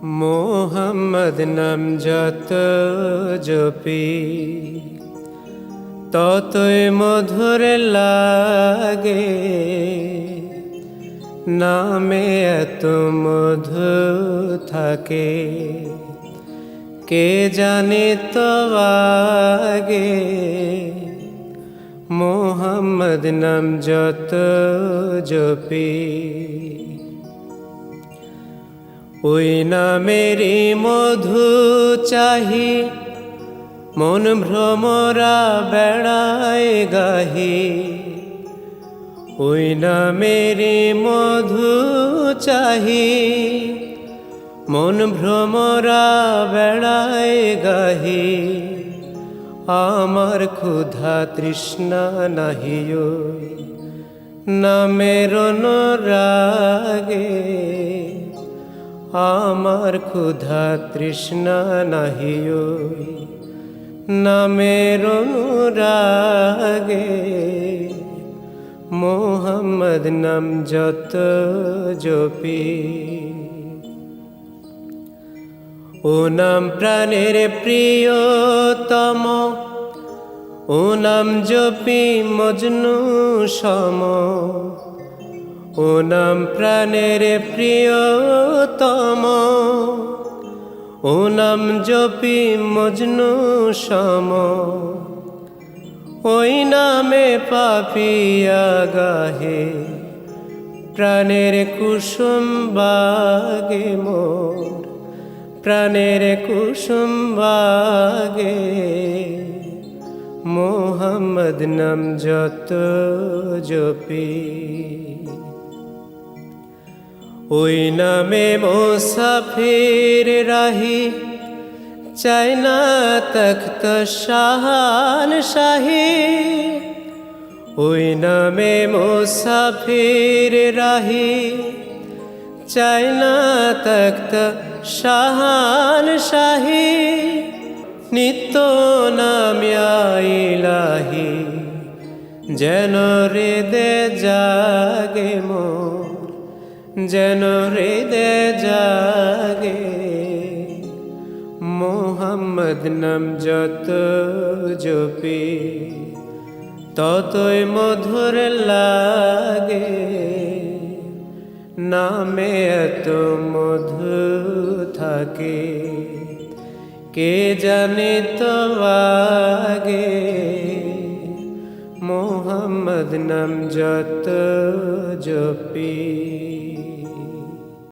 মোহাম্মদ নাম যত জপি ততই মধুর লাগে, নামে এত মধু থাকে কে জানে তো আগে। মোহাম্মদ নাম যত জপি ওই নামেরই মধু চাহি, মন ভ্রমরা বেড়ায় গাহি। ওই নামেরই মধু চাহি, মন ভ্রমরা বেড়ায় গাহি। আমার ক্ষুধা তৃষ্ণা নাহি ওই নামের অনুরাগে, আমার ক্ষুধা তৃষ্ণা নাহি ওই নামের অনুরাগে। মোহাম্মদ নাম যত জপি ও নাম প্রাণের প্রিয়তম, ও নাম জপি মজনু সম। ও নাম প্রাণের প্রিয়তম, ও নাম জপি মজনু সম। ওই নামে পাপিয়া গাহে প্রাণের কুসুম বাগে মোর, প্রাণের কুসুম বাগে। মোহাম্মদ নাম যত জপি ওই নামে মুসাফির রাহি, চাই না তখ্ত শাহান শাহী। ওই নামে মুসাফির রাহি, চাই না তখ্ত শাহান শাহী। নিত্য নামিয়া ইলাহি যেন হৃদে জাগে মোর, যেন হৃদে জাগে। মোহাম্মদ নাম যত জপি ততই মধুর লাগে, নামে এত মধু থাকে কে জানে তো আগে। মোহাম্মদ নাম যত জপি।